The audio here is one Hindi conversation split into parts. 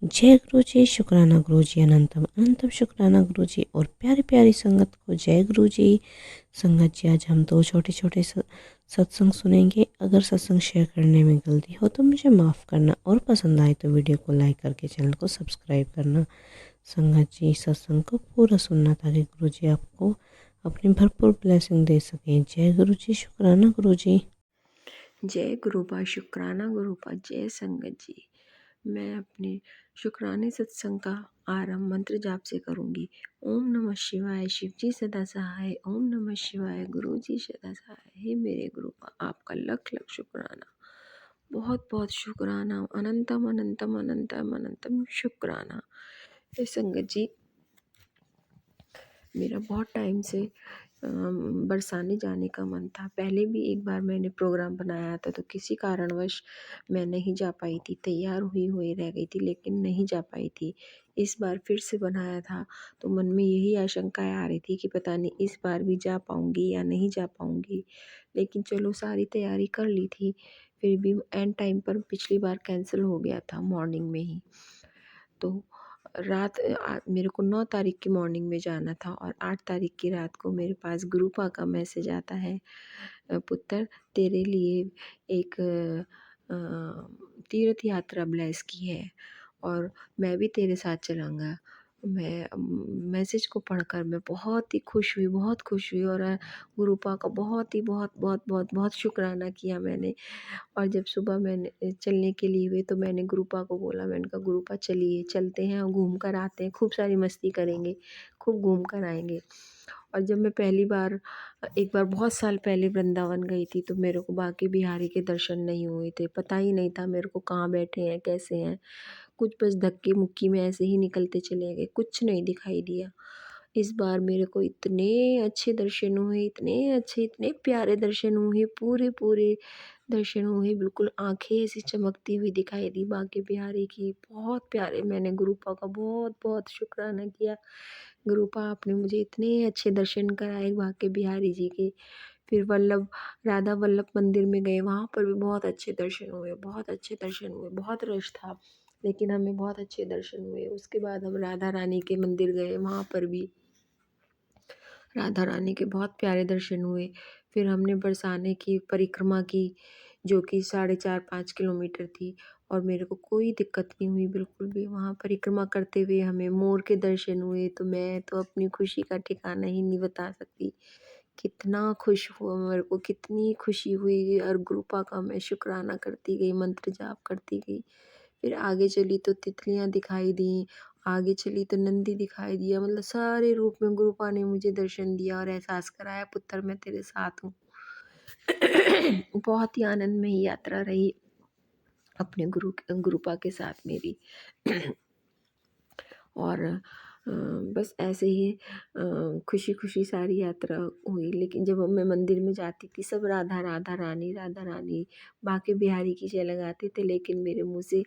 जय गुरु जी, शुक्राना गुरु जी, अनंतम अनंतम शुक्राना गुरु जी। और प्यारी प्यारी संगत को जय गुरु जी। संगत जी, आज हम दो छोटे छोटे सत्संग सुनेंगे। अगर सत्संग शेयर करने में गलती हो तो मुझे माफ़ करना, और पसंद आए तो वीडियो को लाइक करके चैनल को सब्सक्राइब करना। संगत जी, सत्संग को पूरा सुनना ताकि गुरु जी आपको अपनी भरपूर ब्लेसिंग दे सकें। जय गुरु जी, शुक्राना गुरु जी। जय गुरुपा, शुक्राना गुरुपा, जय संगत जी। मैं अपने शुक्राने सत्संग का आरंभ मंत्र जाप से करूंगी। ओम नमः शिवाय, शिव जी सदा सहाय। ओम नमः शिवाय, गुरु जी सदा सहाय। हे मेरे गुरुपा, आपका लख लख शुक्राना, बहुत बहुत शुक्राना, अनंतम अनंतम अनंतम अनंतम शुक्राना। हे संगत जी, मेरा बहुत टाइम से बरसाने जाने का मन था। पहले भी एक बार मैंने प्रोग्राम बनाया था तो किसी कारणवश मैं नहीं जा पाई थी, तैयार हुई रह गई थी लेकिन नहीं जा पाई थी। इस बार फिर से बनाया था तो मन में यही आशंकाएं आ रही थी कि पता नहीं इस बार भी जा पाऊँगी या नहीं जा पाऊँगी। लेकिन चलो, सारी तैयारी कर ली थी, फिर भी एंड टाइम पर पिछली बार कैंसिल हो गया था मॉर्निंग में ही। तो मेरे को 9 तारीख की मॉर्निंग में जाना था और 8 तारीख की रात को मेरे पास ग्रुपा का मैसेज आता है, पुत्र तेरे लिए एक तीर्थ यात्रा ब्लेस की है और मैं भी तेरे साथ चलूँगा। मैं मैसेज को पढ़कर मैं बहुत ही खुश हुई, बहुत खुश हुई और गुरुपा का बहुत ही बहुत बहुत बहुत बहुत शुक्राना किया मैंने। और जब सुबह मैंने चलने के लिए हुए तो मैंने गुरुपा को बोला, मैंने कहा गुरुपा चलिए चलते हैं और घूम कर आते हैं, खूब सारी मस्ती करेंगे, खूब घूम कर आएंगे। और जब मैं पहली बार एक बार बहुत साल पहले वृंदावन गई थी तो मेरे को बांके बिहारी के दर्शन नहीं हुए थे, पता ही नहीं था मेरे को कहाँ बैठे हैं कैसे हैं। कुछ बस धक्के मुक्की में ऐसे ही निकलते चले गए, कुछ नहीं दिखाई दिया। इस बार मेरे को इतने अच्छे दर्शन हुए, इतने अच्छे, इतने प्यारे दर्शन हुए, पूरे पूरे दर्शन हुए, बिल्कुल आंखें ऐसी चमकती हुई दिखाई दी बांके बिहारी की, बहुत प्यारे। मैंने गुरुपा का बहुत बहुत शुक्राना किया, गुरुपा आपने मुझे इतने अच्छे दर्शन कराए बांके बिहारी जी के। फिर राधा वल्लभ मंदिर में गए, वहाँ पर भी बहुत अच्छे दर्शन हुए, बहुत अच्छे दर्शन हुए, बहुत रश था लेकिन हमें बहुत अच्छे दर्शन हुए। उसके बाद हम राधा रानी के मंदिर गए, वहाँ पर भी राधा रानी के बहुत प्यारे दर्शन हुए। फिर हमने बरसाने की परिक्रमा की जो कि 4.5-5 किलोमीटर थी और मेरे को कोई दिक्कत नहीं हुई बिल्कुल भी। वहाँ परिक्रमा करते हुए हमें मोर के दर्शन हुए तो मैं तो अपनी खुशी का ठिकाना ही नहीं बता सकती। कितना खुश हुआ मेरे को, कितनी खुशी हुई और गुरुपा का मैं शुक्राना करती गई, मंत्र जाप करती गई। फिर आगे चली तो तितलियाँ दिखाई दी, आगे चली तो नंदी दिखाई दिया, मतलब सारे रूप में गुरुपा ने मुझे दर्शन दिया और एहसास कराया, पुत्र मैं तेरे साथ हूँ। बहुत ही आनंदमयी यात्रा रही अपने गुरुपा के साथ मेरी। और बस ऐसे ही खुशी खुशी सारी यात्रा हुई। लेकिन जब मैं मंदिर में जाती थी सब राधा राधा रानी, राधा रानी, बांके बिहारी की जय लगाते थे लेकिन मेरे मुँह से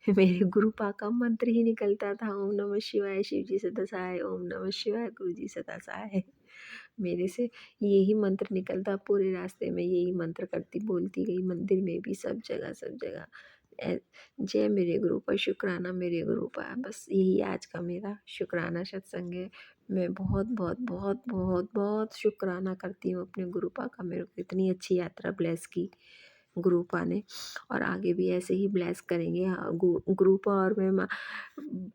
मेरे गुरुपा का मंत्र ही निकलता था, ओम नमः शिवाय, शिव जी सदा सहाय। ओम नमः शिवाय, गुरु जी सदा सहाय। मेरे से यही मंत्र निकलता, पूरे रास्ते में यही मंत्र करती बोलती गई, मंदिर में भी, सब जगह सब जगह। जय मेरे गुरुपा, शुक्राना मेरे गुरुपा। बस यही आज का मेरा शुक्राना सत्संग है। मैं बहुत बहुत बहुत बहुत बहुत शुक्राना करती हूँ अपने गुरुपा का, मेरे को इतनी अच्छी यात्रा ब्लेस की गुरुपा ने और आगे भी ऐसे ही ब्लेस करेंगे। हाँ, गुरुपा और मैं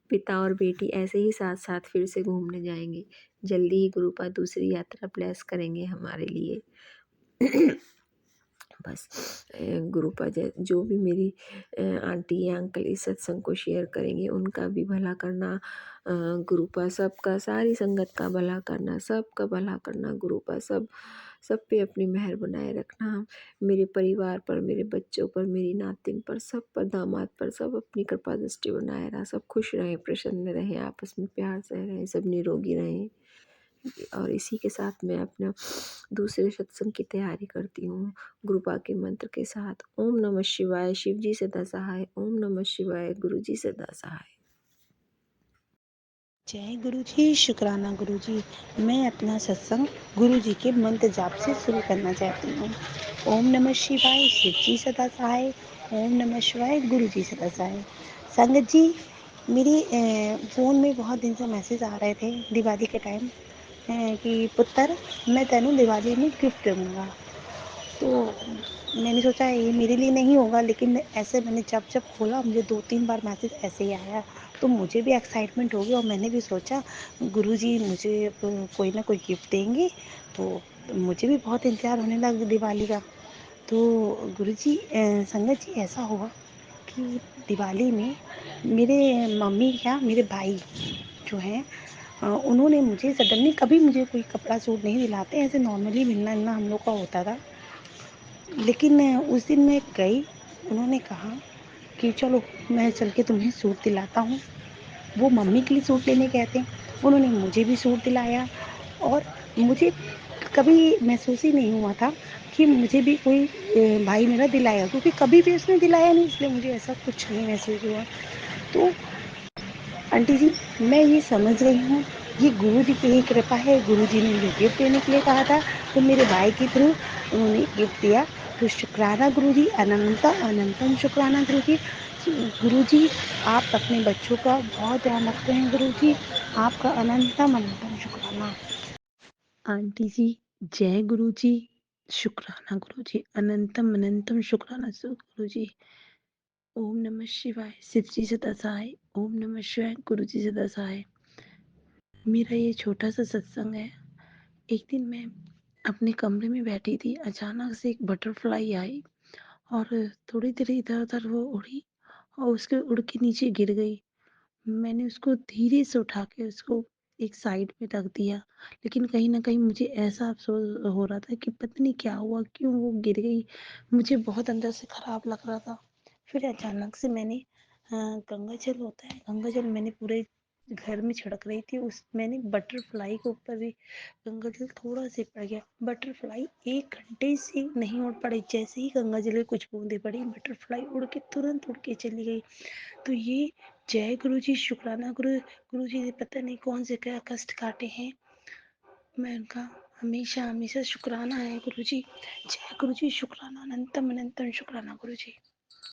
पिता और बेटी ऐसे ही साथ साथ फिर से घूमने जाएंगे। जल्दी ही गुरुपा दूसरी यात्रा ब्लेस करेंगे हमारे लिए। बस गुरुपा जो भी मेरी आंटी या अंकल इस सत्संग को शेयर करेंगे उनका भी भला करना, गुरुपा सबका, सारी संगत का भला करना, सबका भला करना गुरुपा, सब पे अपनी मेहर बनाए रखना। मेरे परिवार पर, मेरे बच्चों पर, मेरी नातिन पर, सब पर, दामाद पर, सब अपनी कृपा दृष्टि बनाए रहा, सब खुश रहें, प्रसन्न रहें, आपस में प्यार से रहें, सब निरोगी रहें। और इसी के साथ मैं अपना दूसरे सत्संग की तैयारी करती हूँ गुरुपा के मंत्र के साथ। ओम नमः शिवाय, शिव जी सदा सहाय। ओम नमः शिवाय, गुरु जी सदा सहाय। जय गुरु जी, शुक्राना गुरु जी। मैं अपना सत्संग गुरु जी के मंत्र जाप से शुरू करना चाहती हूँ। ओम नमः शिवाय, शिव जी सदा सहाय। ओम नमः शिवाय, गुरु जी सदा सहाय। संगत जी, मेरी फ़ोन में बहुत दिन से मैसेज आ रहे थे दिवाली के टाइम कि पुत्र मैं तेनू दिवाली में गिफ्ट दूँगा। तो मैंने सोचा ये मेरे लिए नहीं होगा, लेकिन ऐसे मैंने जब-जब खोला मुझे 2-3 बार मैसेज ऐसे ही आया। तो मुझे भी एक्साइटमेंट हो गई और मैंने भी सोचा गुरुजी मुझे कोई ना कोई गिफ्ट देंगे, तो मुझे भी बहुत इंतज़ार होने लगा दिवाली का। तो गुरुजी संगत जी ऐसा हुआ कि दिवाली में मेरे मम्मी क्या मेरे भाई जो हैं उन्होंने मुझे सडनली कभी मुझे कोई कपड़ा सूट नहीं दिलाते, ऐसे नॉर्मली मिलना-जुलना हम लोग का होता था। लेकिन उस दिन मैं गई, उन्होंने कहा कि चलो मैं चल के तुम्हें सूट दिलाता हूँ। वो मम्मी के लिए सूट लेने गए थे, उन्होंने मुझे भी सूट दिलाया और मुझे कभी महसूस ही नहीं हुआ था कि मुझे भी कोई भाई मेरा दिलाएगा, क्योंकि कभी भी उसने दिलाया नहीं, इसलिए मुझे ऐसा कुछ नहीं महसूस हुआ। तो आंटी जी, मैं ये समझ रही हूँ, ये गुरुजी की ही कृपा है, गुरुजी ने मुझे गिफ्ट देने के लिए कहा था, तो मेरे भाई के थ्रू उन्होंने गिफ्ट दिया। तो शुक्राना गुरुजी, अनंतम शुक्राना गुरुजी। गुरुजी, आप अपने बच्चों का बहुत ध्यान रखते हैं गुरुजी, आपका अनंतम अनंतम शुक्राना। आंटी जी, जय गुरुजी, शुक्राना गुरुजी, अनंतम अनंतम शुक्राना गुरुजी। ओम नमः शिवाय, शिव जी सदा सहाय। ओम नमः शिवाय, गुरु जी सदा सहाय। मेरा ये छोटा सा सत्संग है। एक दिन मैं अपने कमरे में बैठी थी, अचानक से एक बटरफ्लाई आई और थोड़ी देर इधर उधर वो उड़ी और उसके उड़ के नीचे गिर गई। मैंने उसको धीरे से उठा के उसको एक साइड में रख दिया, लेकिन कहीं न कहीं मुझे ऐसा अफ़सोस हो रहा था कि पता नहीं क्या हुआ, क्यों वो गिर गई? मुझे बहुत अंदर से खराब लग रहा था। फिर अचानक से मैंने गंगा जल होता है, गंगा जल मैंने पूरे घर में छिड़क रही थी, उस मैंने बटरफ्लाई के ऊपर भी गंगा जल थोड़ा से पड़ गया। बटरफ्लाई 1 घंटे से नहीं उड़ पाई, जैसे ही गंगा जल की कुछ बूंदें पड़ी, बटरफ्लाई उड़ के तुरंत उड़ के चली गई। तो ये जय गुरु जी, शुक्राना गुरु जी ने पता नहीं कौन से क्या कष्ट काटे हैं, मैं उनका हमेशा हमेशा शुक्राना है गुरु जी। जय गुरु जी, शुक्राना, अनंतम अनंतम शुक्राना गुरु जी।